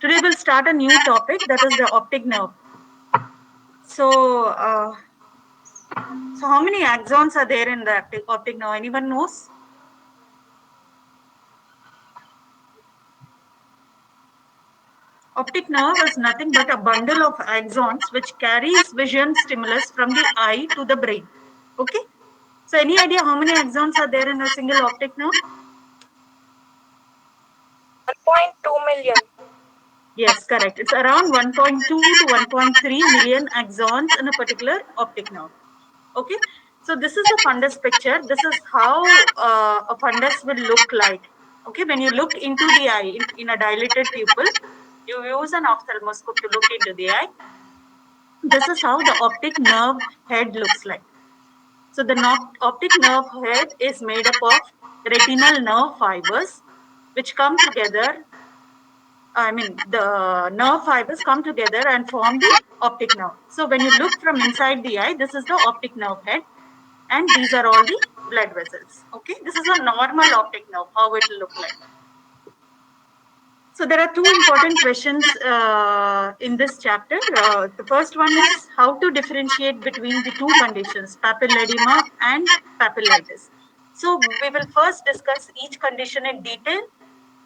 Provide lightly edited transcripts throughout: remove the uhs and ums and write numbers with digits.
Today we'll start a new topic, that is the optic nerve. So, how many axons are there in the optic nerve? Anyone knows? Optic nerve is nothing but a bundle of axons which carries vision stimulus from the eye to the brain. Okay. So, any idea how many axons are there in a single optic nerve? 1.2 million. Yes, correct. It's around 1.2 to 1.3 million axons in a particular optic nerve. Okay, so this is a fundus picture. This is how a fundus will look like. Okay, when you look into the eye in a dilated pupil, you use an ophthalmoscope to look into the eye. This is how the optic nerve head looks like. So the optic nerve head is made up of retinal nerve fibers, which come together. I mean, the nerve fibers come together and form the optic nerve. So when you look from inside the eye, this is the optic nerve head, and these are all the blood vessels. Okay, this is a normal optic nerve, how it will look like. So there are two important questions in this chapter. The first one is how to differentiate between the two conditions, papilledema and papillitis. So we will first discuss each condition in detail,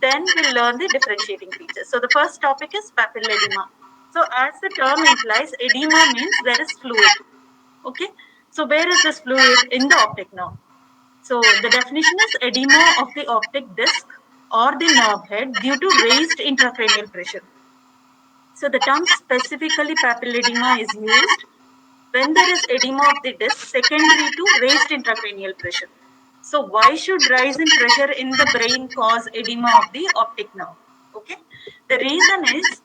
then we'll learn the differentiating features. So the first topic is papilledema. So as the term implies, edema means there is fluid. Okay, so where is this fluid? In the optic nerve. So the definition is edema of the optic disc or the nerve head due to raised intracranial pressure. So the term specifically papilledema is used when there is edema of the disc secondary to raised intracranial pressure. So why should rise in pressure in the brain cause edema of the optic nerve? Okay, the reason is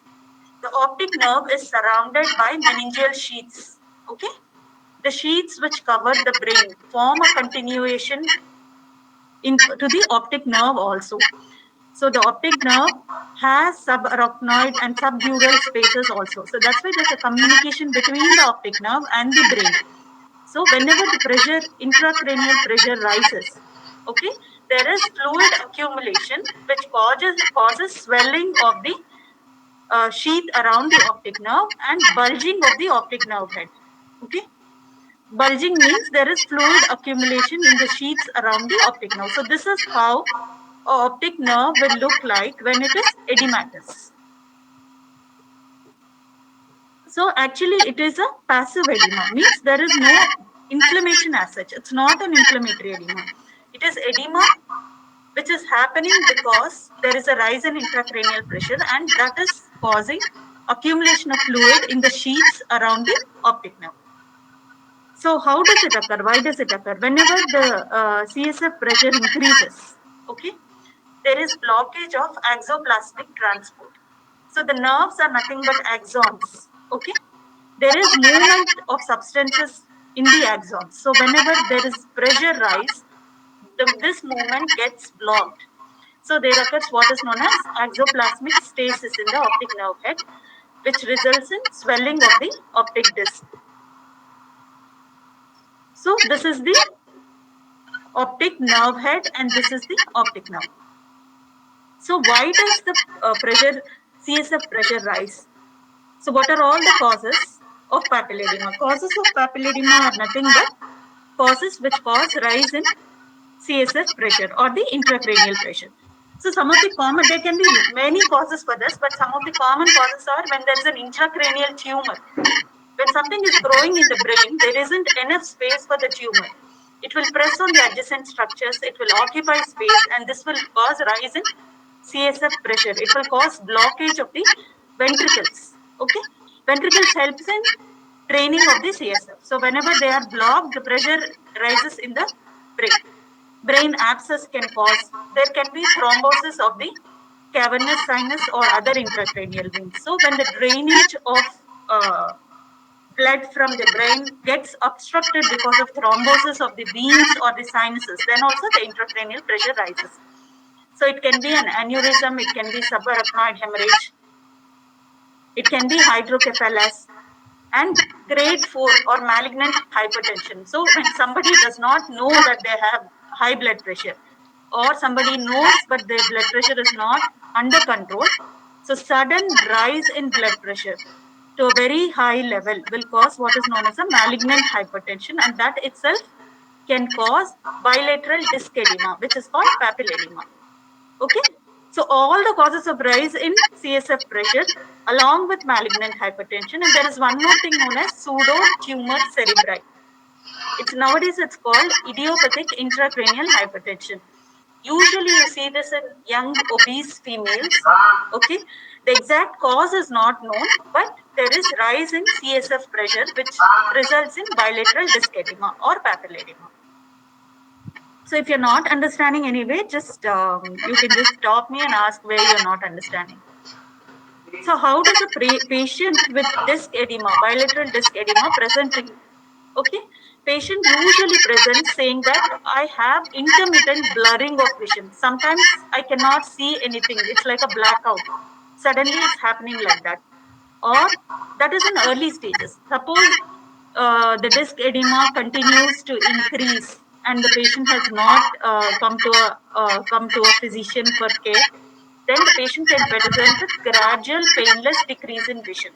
the optic nerve is surrounded by meningeal sheaths. Okay, the sheaths which cover the brain form a continuation to the optic nerve also. So the optic nerve has subarachnoid and subdural spaces also. So that's why there's a communication between the optic nerve and the brain. So whenever the pressure, intracranial pressure rises, okay, there is fluid accumulation which causes swelling of the sheath around the optic nerve and bulging of the optic nerve head. Okay, bulging means there is fluid accumulation in the sheaths around the optic nerve. So this is how optic nerve will look like when it is edematous. So actually it is a passive edema, means there is no inflammation as such. It's not an inflammatory edema. It is edema which is happening because there is a rise in intracranial pressure and that is causing accumulation of fluid in the sheaths around the optic nerve. So how does it occur? Why does it occur? Whenever the CSF pressure increases, okay, there is blockage of axoplasmic transport. So the nerves are nothing but axons. Okay, there is movement of substances in the axons. So whenever there is pressure rise, this movement gets blocked. So there occurs what is known as axoplasmic stasis in the optic nerve head, which results in swelling of the optic disc. So this is the optic nerve head and this is the optic nerve. So why does the CSF pressure rise? So what are all the causes of papilledema? Causes of papilledema are nothing but causes which cause rise in CSF pressure or the intracranial pressure. So some of the common, there can be many causes for this, but some of the common causes are when there is an intracranial tumor. When something is growing in the brain, there isn't enough space for the tumor. It will press on the adjacent structures, it will occupy space, and this will cause rise in CSF pressure. It will cause blockage of the ventricles. Okay, ventricles helps in draining of the CSF. So whenever they are blocked, the pressure rises in the brain. Brain abscess can cause. There can be thrombosis of the cavernous sinus or other intracranial veins. So when the drainage of blood from the brain gets obstructed because of thrombosis of the veins or the sinuses, then also the intracranial pressure rises. So it can be an aneurysm, it can be subarachnoid hemorrhage, it can be hydrocephalus, and grade 4 or malignant hypertension. So when somebody does not know that they have high blood pressure, or somebody knows but their blood pressure is not under control, So sudden rise in blood pressure to a very high level will cause what is known as a malignant hypertension, and that itself can cause bilateral disc edema, which is called papilledema. Okay, so all the causes of rise in CSF pressure along with malignant hypertension, and there is one more thing known as pseudo tumor cerebri. It's called idiopathic intracranial hypertension. Usually you see this in young obese females. Okay, the exact cause is not known, but there is rise in CSF pressure which results in bilateral disc edema or papilledema. So if you're not understanding anyway, just you can just stop me and ask where you're not understanding. So how does a patient with disc edema, bilateral disc edema, present to you? Okay, patient usually presents saying that I have intermittent blurring of vision. Sometimes I cannot see anything. It's like a blackout. Suddenly it's happening like that. Or that is in early stages. Suppose the disc edema continues to increase and the patient has not come to a physician for care, then the patient can present with gradual painless decrease in vision.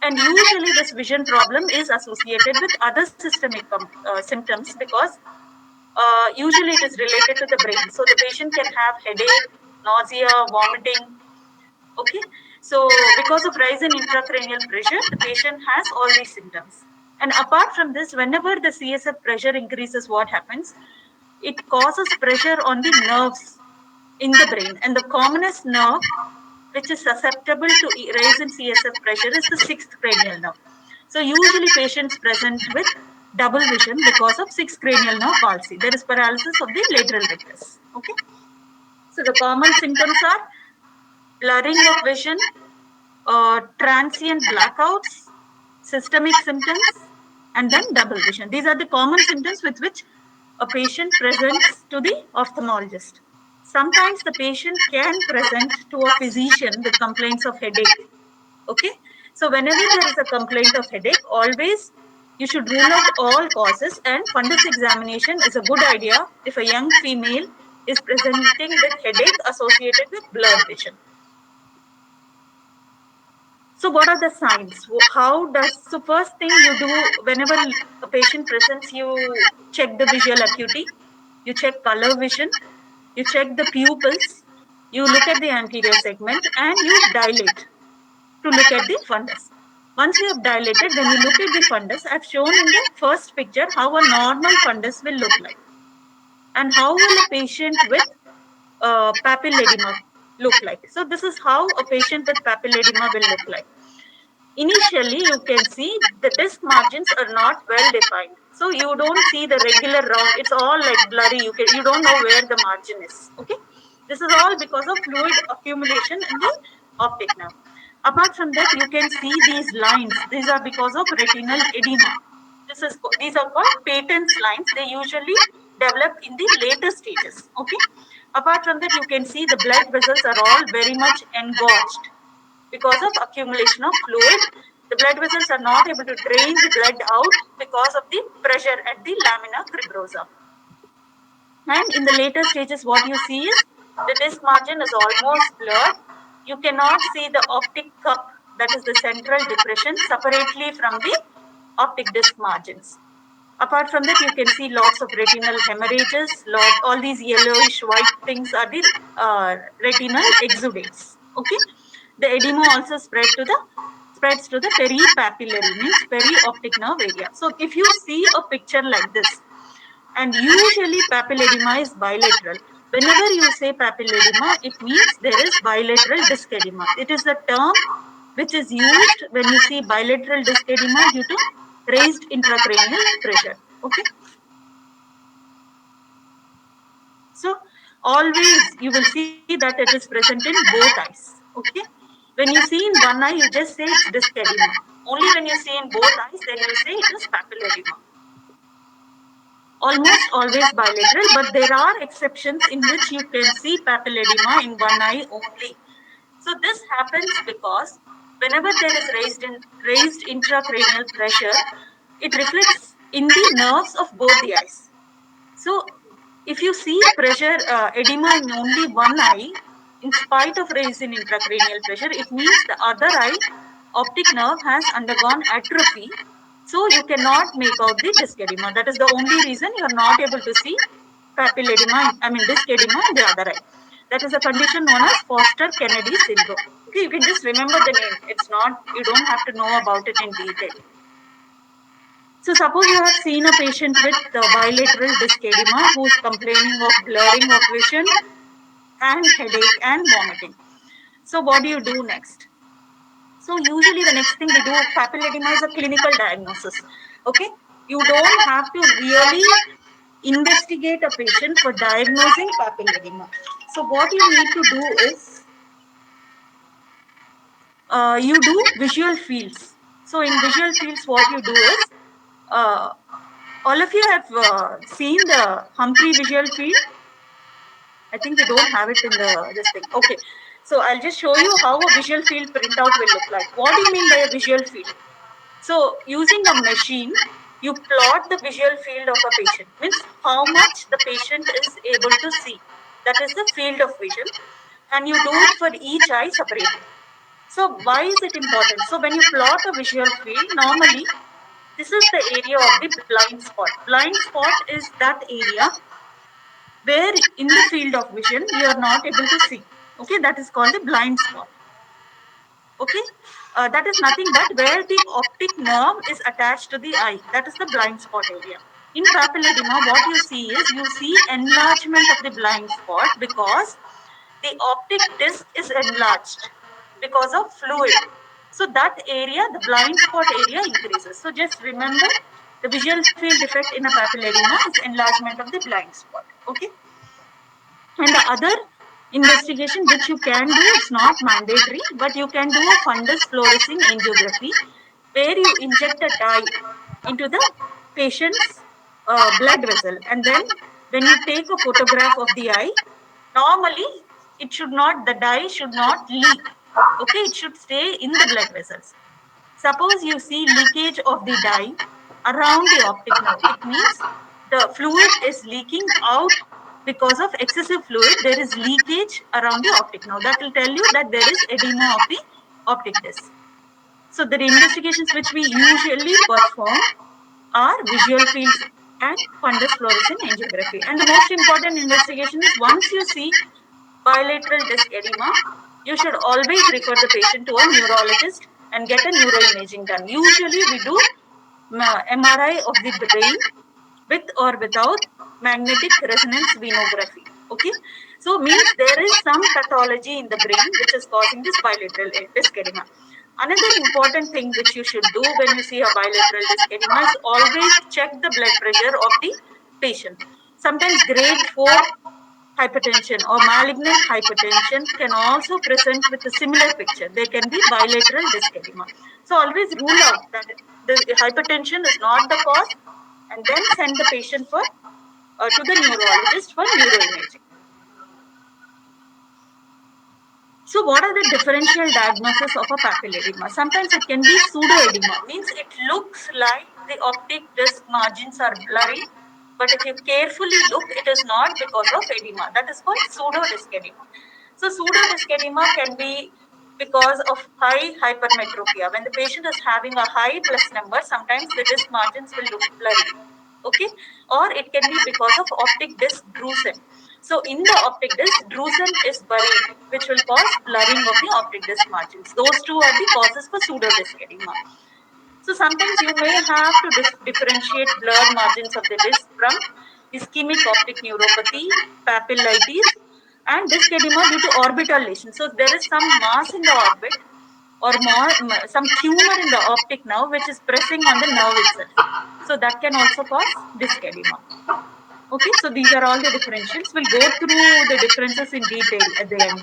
And usually this vision problem is associated with other systemic symptoms because usually it is related to the brain. So the patient can have headache, nausea, vomiting. Okay, so because of rise in intracranial pressure, the patient has all these symptoms. And apart from this, whenever the CSF pressure increases, what happens? It causes pressure on the nerves in the brain. And the commonest nerve which is susceptible to rise in CSF pressure is the sixth cranial nerve. So usually patients present with double vision because of sixth cranial nerve palsy. There is paralysis of the lateral rectus. Okay. So the common symptoms are blurring of vision, transient blackouts, systemic symptoms, and then double vision. These are the common symptoms with which a patient presents to the ophthalmologist. Sometimes the patient can present to a physician with complaints of headache. Okay, so whenever there is a complaint of headache, always you should rule out all causes, and fundus examination is a good idea if a young female is presenting with headache associated with blurred vision. So what are the signs? So first thing you do whenever a patient presents, you check the visual acuity, you check color vision, you check the pupils, you look at the anterior segment, and you dilate to look at the fundus. Once you have dilated, then you look at the fundus. I've shown in the first picture how a normal fundus will look like. And how will a patient with papilledema look like? So this is how a patient with papilledema will look like. Initially, you can see the disc margins are not well defined. So you don't see the regular round. It's all like blurry. You don't know where the margin is. Okay. This is all because of fluid accumulation in the optic nerve. Apart from that, you can see these lines. These are because of retinal edema. These are called Paton's lines. They usually develop in the later stages. Okay. Apart from that, you can see the blood vessels are all very much engorged because of accumulation of fluid. The blood vessels are not able to drain the blood out because of the pressure at the lamina cribrosa. And in the later stages, what you see is the disc margin is almost blurred. You cannot see the optic cup, that is the central depression, separately from the optic disc margins. Apart from that, you can see lots of retinal hemorrhages. All these yellowish white things are the retinal exudates. Okay, the edema also spreads to the peripapillary, means perioptic nerve area. So if you see a picture like this, and usually papilledema is bilateral. Whenever you say papilledema, it means there is bilateral disc edema. It is the term which is used when you see bilateral disc edema due to raised intracranial pressure. Okay. So always you will see that it is present in both eyes. Okay. When you see in one eye, you just say it's disc edema. Only when you see in both eyes, then you say it is papilledema. Almost always bilateral, but there are exceptions in which you can see papilledema in one eye only. So this happens because whenever there is raised intracranial pressure, it reflects in the nerves of both the eyes. So if you see pressure edema in only one eye, in spite of raise in intracranial pressure, it means the other eye optic nerve has undergone atrophy. So you cannot make out the disc edema. That is the only reason you are not able to see papilledema, disc edema in the other eye. That is a condition known as Foster-Kennedy syndrome. Okay, you can just remember the name. It's not, you don't have to know about it in detail. So suppose you have seen a patient with bilateral disc edema who is complaining of blurring of vision and headache and vomiting. So what do you do next? So usually the next thing we do, papilledema is a clinical diagnosis. Okay, you don't have to really investigate a patient for diagnosing papilledema. So what you need to do is you do visual fields. So in visual fields, what you do is uh, all of you have seen the Humphrey visual field. I think we don't have it in this thing. Okay, so I'll just show you how a visual field printout will look like. What do you mean by a visual field? So using a machine, you plot the visual field of a patient. Means how much the patient is able to see. That is the field of vision, and you do it for each eye separately. So why is it important? So when you plot a visual field, normally this is the area of the blind spot. Blind spot is that area where in the field of vision you are not able to see. Okay, that is called the blind spot. Okay, that is nothing but where the optic nerve is attached to the eye. That is the blind spot area. In papilledema, what you see is you see enlargement of the blind spot because the optic disc is enlarged because of fluid. So that area, the blind spot area increases. So just remember the visual field defect in a papilledema is enlargement of the blind spot. Okay. And the other investigation which you can do, it's not mandatory, but you can do a fundus fluorescein angiography where you inject a dye into the patient's blood vessel. And then when you take a photograph of the eye, normally it should not, the dye should not leak. Okay, it should stay in the blood vessels. Suppose you see leakage of the dye around the optic nerve. It means the fluid is leaking out because of excessive fluid. There is leakage around the optic nerve. That will tell you that there is edema of the optic disc. So the investigations which we usually perform are visual fields and fundus fluorescein angiography. And the most important investigation is once you see bilateral disc edema, you should always refer the patient to a neurologist and get a neuroimaging done. Usually we do MRI of the brain with or without magnetic resonance venography. Okay, so means there is some pathology in the brain which is causing this bilateral disc edema. Another important thing which you should do when you see a bilateral disc edema is always check the blood pressure of the patient. Sometimes grade 4 hypertension or malignant hypertension can also present with a similar picture. There can be bilateral disc edema. So always rule out that the hypertension is not the cause and then send the patient for to the neurologist for neuroimaging. So what are the differential diagnosis of a papilledema? Sometimes it can be pseudoedema, means it looks like the optic disc margins are blurry, but if you carefully look, it is not because of edema. That is called pseudodisc edema. So pseudodisc edema can be because of high hypermetropia. When the patient is having a high plus number, sometimes the disc margins will look blurry. Okay, or it can be because of optic disc drusen. So in the optic disc, drusen is buried, which will cause blurring of the optic disc margins. Those two are the causes for pseudodisc edema. So sometimes you may have to differentiate blurred margins of the disc from ischemic optic neuropathy, papillitis, and disc edema due to orbital lesion. So there is some mass in the orbit or some tumor in the optic nerve which is pressing on the nerve itself. So that can also cause disc edema. Okay, so these are all the differentials. We'll go through the differences in detail at the end.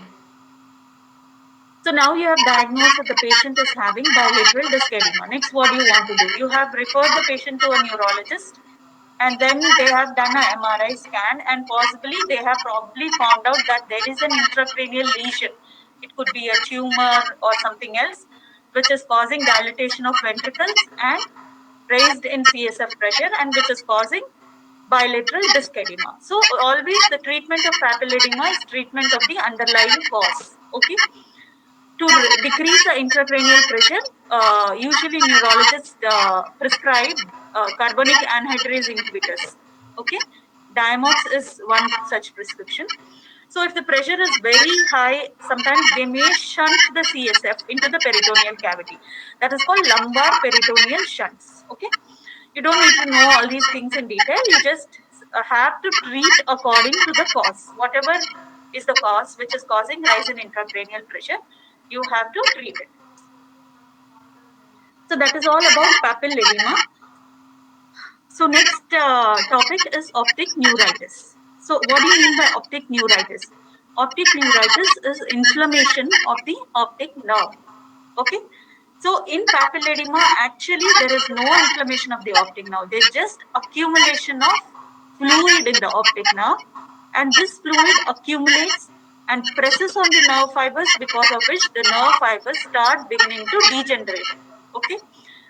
So now you have diagnosed that the patient is having bilateral disc edema. Next, what do you want to do? You have referred the patient to a neurologist and then they have done an MRI scan and possibly they have probably found out that there is an intracranial lesion. It could be a tumor or something else which is causing dilatation of ventricles and raised in CSF pressure and which is causing bilateral disc edema. So always the treatment of papilledema is treatment of the underlying cause. Okay. To decrease the intracranial pressure, usually neurologists prescribe carbonic anhydrase inhibitors. Okay, Diamox is one such prescription. So if the pressure is very high, sometimes they may shunt the CSF into the peritoneal cavity. That is called lumbar peritoneal shunts. Okay, you don't need to know all these things in detail. You just have to treat according to the cause. Whatever is the cause which is causing rise in intracranial pressure, you have to treat it. So that is all about papilledema. So next topic is optic neuritis. So what do you mean by optic neuritis? Optic neuritis is inflammation of the optic nerve. Okay. So in papilledema, actually there is no inflammation of the optic nerve. There's just accumulation of fluid in the optic nerve, and this fluid accumulates and presses on the nerve fibers, because of which the nerve fibers start beginning to degenerate. Okay.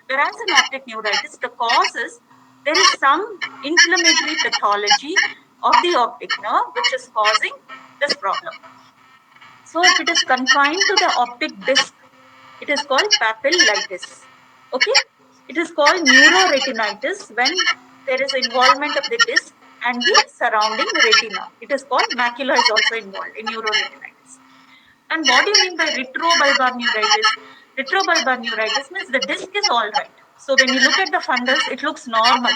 Whereas in optic neuritis, the cause is there is some inflammatory pathology of the optic nerve which is causing this problem. So if it is confined to the optic disc, it is called papillitis. Okay, it is called neuroretinitis when there is involvement of the disc and the surrounding retina. It is called macula is also involved in neuroretinitis. And what do you mean by retrobulbar neuritis? Retrobulbar neuritis means the disc is all right. So when you look at the fundus, it looks normal,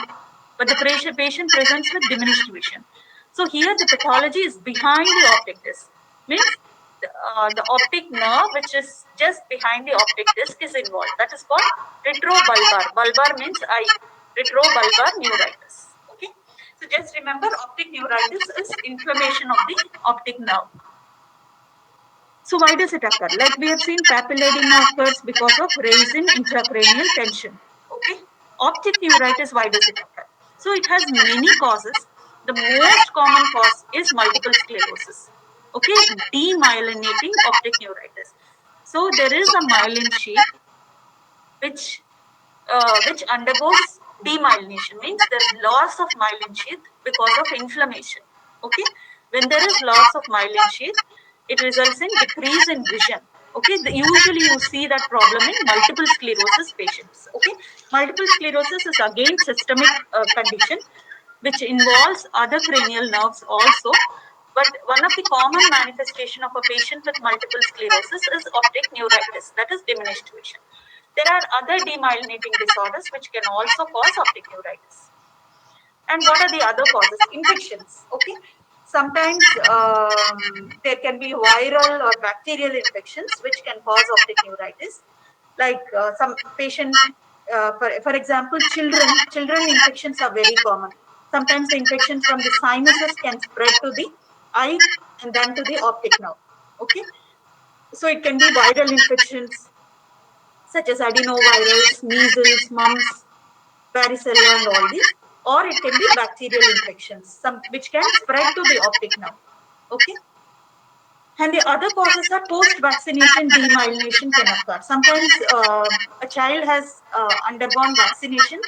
but the patient presents with diminished vision. So here the pathology is behind the optic disc. Means the optic nerve, which is just behind the optic disc, is involved. That is called retrobulbar. Bulbar means eye. Retrobulbar neuritis. Okay. So just remember, optic neuritis is inflammation of the optic nerve. So why does it occur? Like we have seen, papilledema occurs because of raise in intracranial tension. Okay. Optic neuritis, why does it occur? So it has many causes. The most common cause is multiple sclerosis. Okay, demyelinating optic neuritis. So there is a myelin sheath which undergoes demyelination, means there is loss of myelin sheath because of inflammation. Okay, when there is loss of myelin sheath, it results in decrease in vision. Okay, usually you see that problem in multiple sclerosis patients. Okay, multiple sclerosis is again systemic condition which involves other cranial nerves also. But one of the common manifestation of a patient with multiple sclerosis is optic neuritis, that is diminished vision. There are other demyelinating disorders which can also cause optic neuritis. And what are the other causes? Infections. Okay. Sometimes there can be viral or bacterial infections which can cause optic neuritis. Like some patient, for example, children infections are very common. Sometimes the infections from the sinuses can spread to the eye and then to the optic nerve. Okay. So it can be viral infections such as adenovirus, measles, mumps, varicella, and all these, or it can be bacterial infections, some which can spread to the optic nerve. Okay. And the other causes are post-vaccination demyelination can occur. Sometimes a child has undergone vaccination,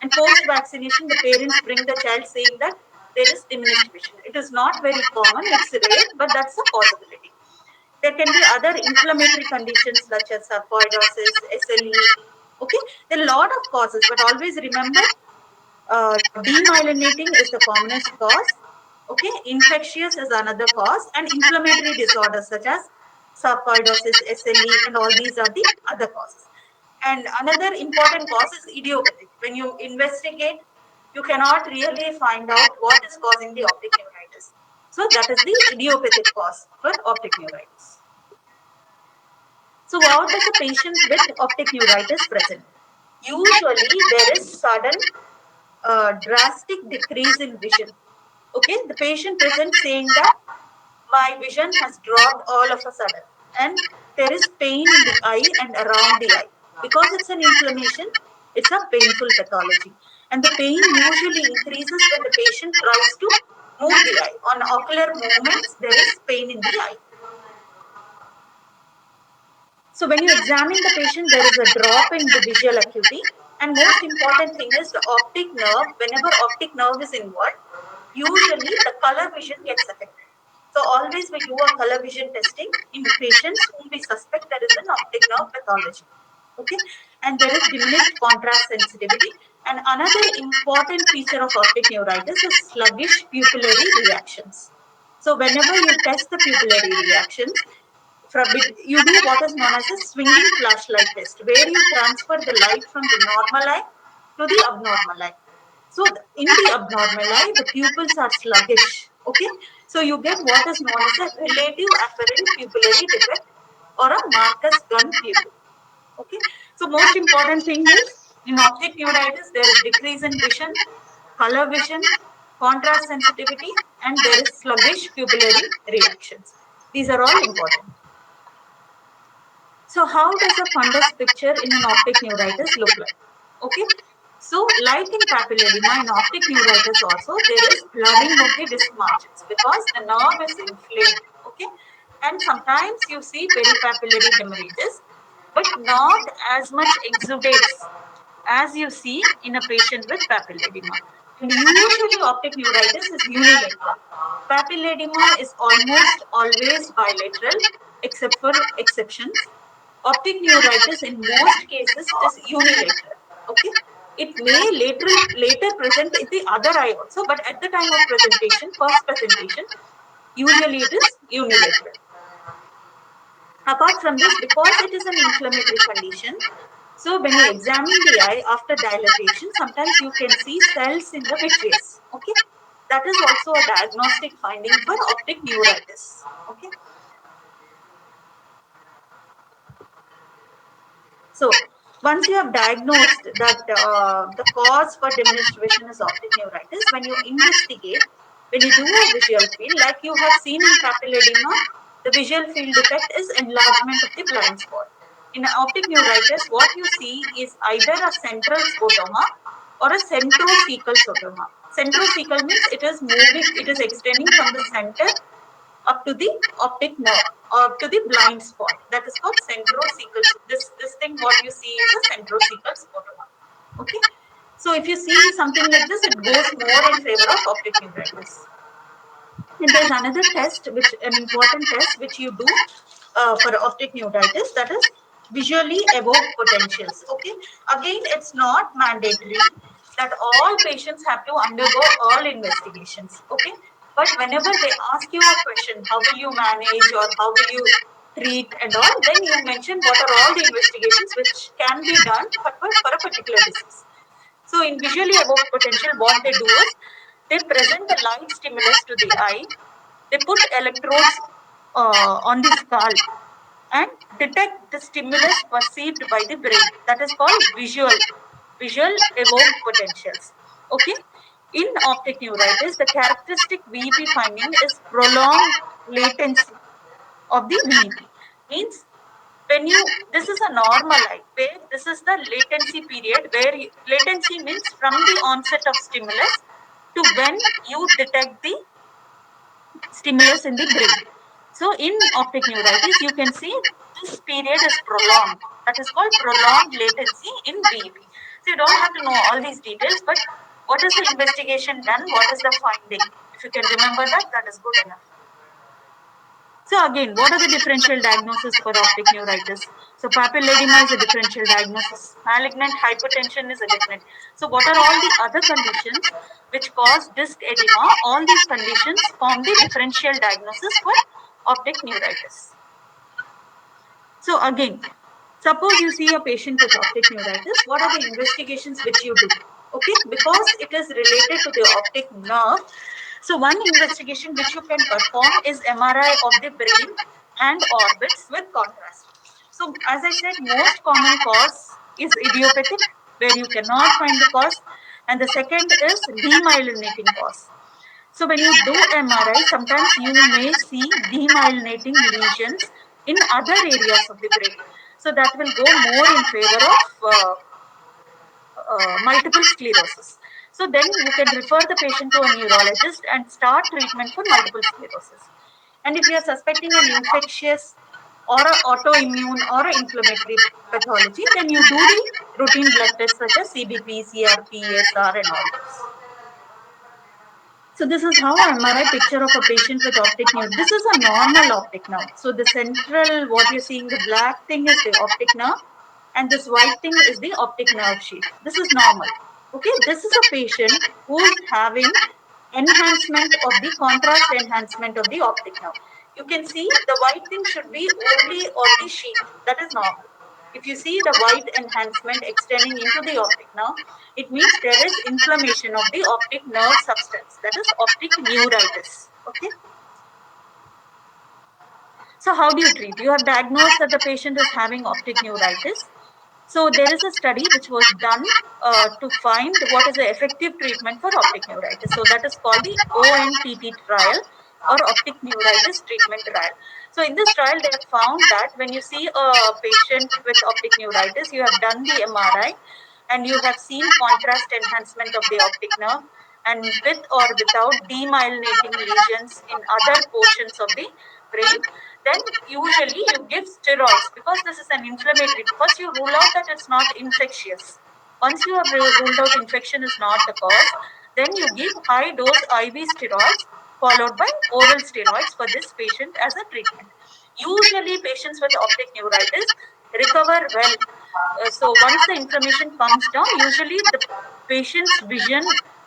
and post-vaccination, the parents bring the child saying that there is diminished vision. It is not very common, it's rare, but that's a possibility. There can be other inflammatory conditions such as sarcoidosis, SLE. Okay, there are a lot of causes, but always remember demyelinating is the commonest cause. Okay, infectious is another cause, and inflammatory disorders such as sarcoidosis, SLE, and all these are the other causes. And another important cause is idiopathic. When you investigate, you cannot really find out what is causing the optic neuritis. So that is the idiopathic cause for optic neuritis. So how does a patient with optic neuritis present? Usually there is sudden drastic decrease in vision. Okay, the patient presents saying that my vision has dropped all of a sudden, and there is pain in the eye and around the eye. Because it's an inflammation, it's a painful pathology. And the pain usually increases when the patient tries to move the eye. On ocular movements, there is pain in the eye. So when you examine the patient, there is a drop in the visual acuity. And most important thing is the optic nerve. Whenever optic nerve is involved, usually the color vision gets affected. So always we do a color vision testing in patients whom we suspect there is an optic nerve pathology. Okay, and there is diminished contrast sensitivity. And another important feature of optic neuritis is sluggish pupillary reactions. So whenever you test the pupillary reactions, you do what is known as a swinging flashlight test, where you transfer the light from the normal eye to the abnormal eye. So in the abnormal eye, the pupils are sluggish. Okay, so you get what is known as a relative apparent pupillary defect or a Marcus gun pupil. Okay, so most important thing is in optic neuritis there is decrease in vision, color vision, contrast sensitivity, and there is sluggish pupillary reactions. These are all important. So how does a fundus picture in an optic neuritis look like? Okay. So like in papilledema, in optic neuritis also, there is blurring of the disc margins because the nerve is inflamed. Okay. And sometimes you see peripapillary hemorrhages, but not as much exudates as you see in a patient with papilledema. And usually optic neuritis is unilateral. Papilledema is almost always bilateral, except for exceptions. Optic neuritis in most cases is unilateral. Okay, it may later present in the other eye also, but at the time of presentation, first presentation, usually it is unilateral. Apart from this, because it is an inflammatory condition, so when you examine the eye after dilatation, sometimes you can see cells in the vitreous. Okay, that is also a diagnostic finding for optic neuritis. Okay. So once you have diagnosed that the cause for diminished vision is optic neuritis, when you investigate, when you do a visual field, like you have seen in papilledema, the visual field defect is enlargement of the blind spot. In optic neuritis, what you see is either a central scotoma or a centrocecal scotoma. Centrocecal means it is moving, it is extending from the center up to the optic nerve or up to the blind spot. That is called centrocecal. This thing what you see is a centrocecal scotoma. Okay. So if you see something like this, it goes more in favor of optic neuritis. And there's another test, which an important test which you do for optic neuritis, that is visually evoked potentials. Okay, again, it's not mandatory that all patients have to undergo all investigations. Okay, but whenever they ask you a question, how will you manage or how will you treat and all, then you mention what are all the investigations which can be done for a particular disease. So in visually evoked potential, what they do is they present the light stimulus to the eye. They put electrodes on the skull and detect the stimulus perceived by the brain. That is called visual evoked potentials. Okay. In optic neuritis, the characteristic VEP finding is prolonged latency of the VEP. Means when you, this is a normal eye where this is the latency period, where latency means from the onset of stimulus to when you detect the stimulus in the brain. So in optic neuritis, you can see this period is prolonged. That is called prolonged latency in VEP. So you don't have to know all these details, but what is the investigation done? What is the finding? If you can remember that, that is good enough. So again, what are the differential diagnoses for optic neuritis? So papilledema is a differential diagnosis. Malignant hypertension is a definite. So what are all the other conditions which cause disc edema? All these conditions form the differential diagnosis for optic neuritis. So again, suppose you see a patient with optic neuritis, what are the investigations which you do? Okay, because it is related to the optic nerve. So one investigation which you can perform is MRI of the brain and orbits with contrast. So as I said, most common cause is idiopathic, where you cannot find the cause, and the second is demyelinating cause. So when you do MRI, sometimes you may see demyelinating lesions in other areas of the brain. So that will go more in favor of multiple sclerosis. So then you can refer the patient to a neurologist and start treatment for multiple sclerosis. And if you are suspecting an infectious or an autoimmune or an inflammatory pathology, then you do the routine blood tests such as CBP, CRP, ESR, and all those. So this is how MRI picture of a patient with optic nerve. This is a normal optic nerve. So the central, what you're seeing, the black thing is the optic nerve, and this white thing is the optic nerve sheath. This is normal. Okay, this is a patient who's having enhancement of the contrast enhancement of the optic nerve. You can see the white thing should be only on the sheath. That is normal. If you see the white enhancement extending into the optic nerve, it means there is inflammation of the optic nerve substance. That is optic neuritis. Okay. So how do you treat? You have diagnosed that the patient is having optic neuritis. So there is a study which was done to find what is the effective treatment for optic neuritis. So that is called the ONTT trial, or optic neuritis treatment trial. So in this trial, they have found that when you see a patient with optic neuritis, you have done the MRI and you have seen contrast enhancement of the optic nerve, and with or without demyelinating lesions in other portions of the brain, then usually you give steroids because this is an inflammatory. First, you rule out that it's not infectious. Once you have ruled out infection is not the cause, then you give high dose IV steroids followed by oral steroids for this patient as a treatment. Usually, patients with optic neuritis recover well. So once the inflammation comes down, usually the patient's vision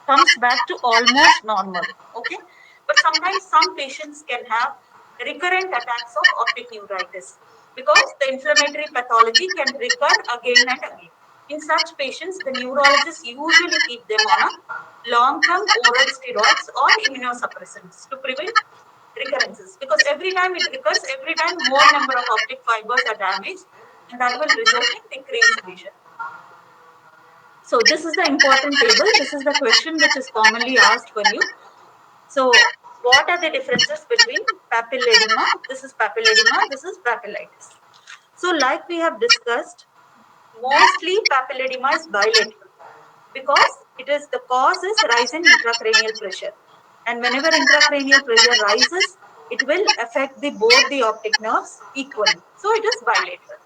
comes back to almost normal. Okay, but sometimes some patients can have recurrent attacks of optic neuritis because the inflammatory pathology can recur again and again. In such patients, the neurologists usually keep them on a long-term oral steroids or immunosuppressants to prevent recurrences, because every time it recurs, every time more number of optic fibers are damaged, and that will result in decreased vision. So this is the important table. This is the question which is commonly asked for you. So what are the differences between papilledema? This is papilledema, this is papillitis. So like we have discussed, mostly papilledema is bilateral because it is the cause is rise in intracranial pressure. And whenever intracranial pressure rises, it will affect the both the optic nerves equally. So it is bilateral.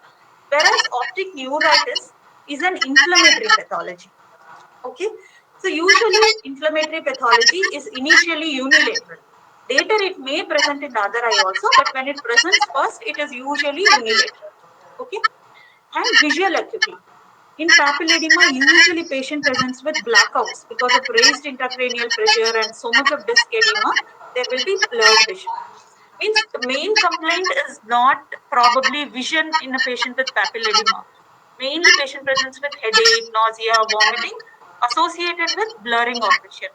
Whereas optic neuritis is an inflammatory pathology. Okay, so usually inflammatory pathology is initially unilateral. Later it may present in the other eye also, but when it presents first, it is usually unilateral. Okay, and visual acuity. In papilledema, usually patient presents with blackouts because of raised intracranial pressure and so much of disc edema. There will be blurred vision. Means the main complaint is not probably vision in a patient with papilledema. Mainly patient presents with headache, nausea, vomiting associated with blurring of vision.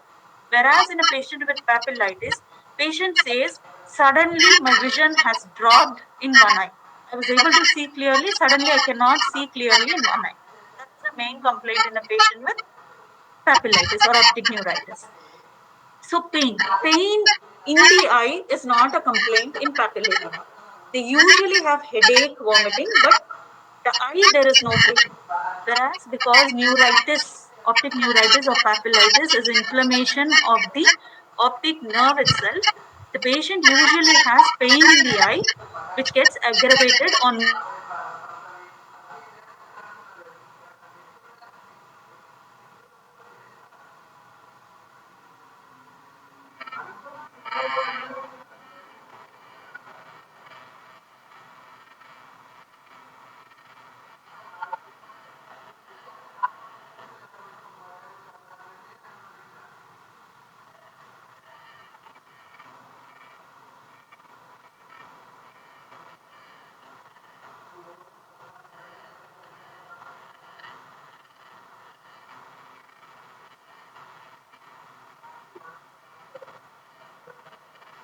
Whereas in a patient with papillitis, patient says, suddenly my vision has dropped in one eye. I was able to see clearly, suddenly I cannot see clearly in one eye. That's the main complaint in a patient with papillitis or optic neuritis. So pain in the eye is not a complaint in papilledema. They usually have headache, vomiting, but the eye there is no pain. Whereas because neuritis, optic neuritis or papillitis is inflammation of the optic nerve itself, the patient usually has pain in the eye, which gets aggravated on.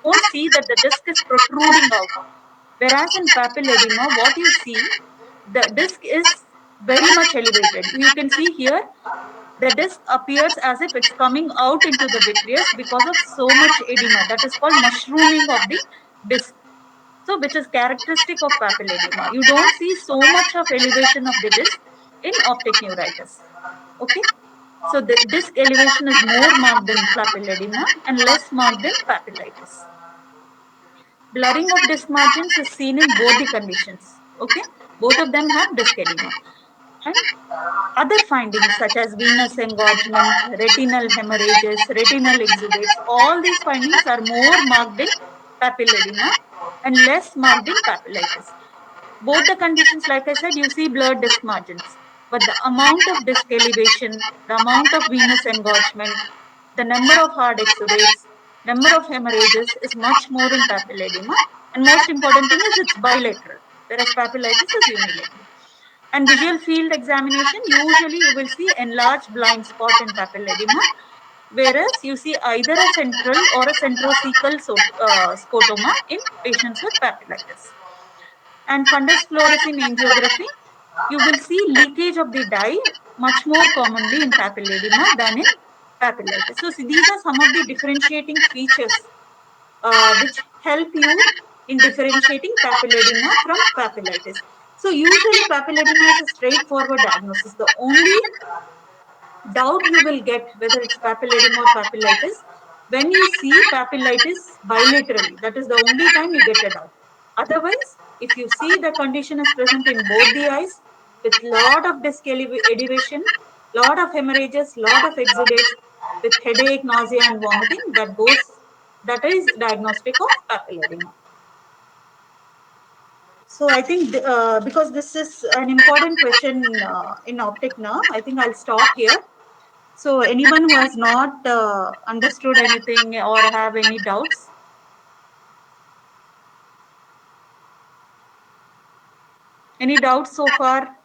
Won't see that the disc is protruding out. Whereas in papilledema, what you see, the disc is very much elevated. You can see here, the disc appears as if it's coming out into the vitreous because of so much edema. That is called mushrooming of the disc. So, which is characteristic of papilledema. You don't see so much of elevation of the disc in optic neuritis. Okay. So, the disc elevation is more marked in papilledema and less marked in papillitis. Blurring of disc margins is seen in both the conditions. Okay, both of them have disc edema. And other findings such as venous engorgement, retinal hemorrhages, retinal exudates, all these findings are more marked in papilledema and less marked in papillitis. Both the conditions, like I said, you see blurred disc margins, but the amount of disc elevation, the amount of venous engorgement, the number of hard exudates, number of hemorrhages is much more in papilledema. And most important thing is it's bilateral, whereas papillitis is unilateral. And visual field examination, usually you will see enlarged blind spot in papilledema, whereas you see either a central or a centrocecal scotoma in patients with papillitis. And fundus fluorescein angiography, you will see leakage of the dye much more commonly in papilledema than in papillitis. So these are some of the differentiating features which help you in differentiating papilledema from papillitis. So usually papilledema is a straightforward diagnosis. The only doubt you will get whether it's papilledema or papillitis when you see papillitis bilaterally. That is the only time you get a doubt. Otherwise, if you see the condition is present in both the eyes with lot of disc elevation, lot of hemorrhages, lot of exudates, with headache, nausea, and vomiting, that is diagnostic of papilledema. So I think because this is an important question in optic nerve, I think I'll stop here. So anyone who has not understood anything or have any doubts? Any doubts so far?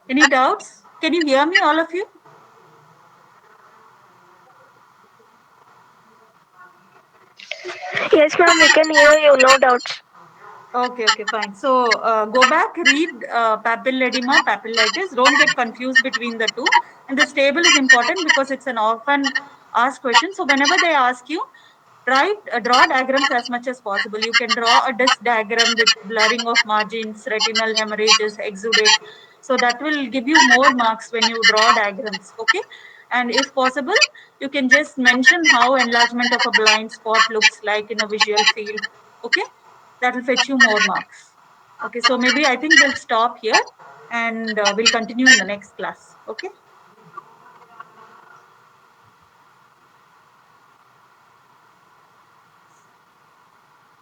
Any doubts? Can you hear me, all of you? Yes, ma'am, we can hear you, no doubts. Okay, fine. So go back, read papilledema, papillitis. Don't get confused between the two. And this table is important because it's an often asked question. So whenever they ask you, try draw diagrams as much as possible. You can draw a disc diagram with blurring of margins, retinal hemorrhages, exudates. So that will give you more marks when you draw diagrams. Okay. And if possible, you can just mention how enlargement of a blind spot looks like in a visual field. Okay, that will fetch you more marks. Okay, so maybe I think we'll stop here and we'll continue in the next class. Okay.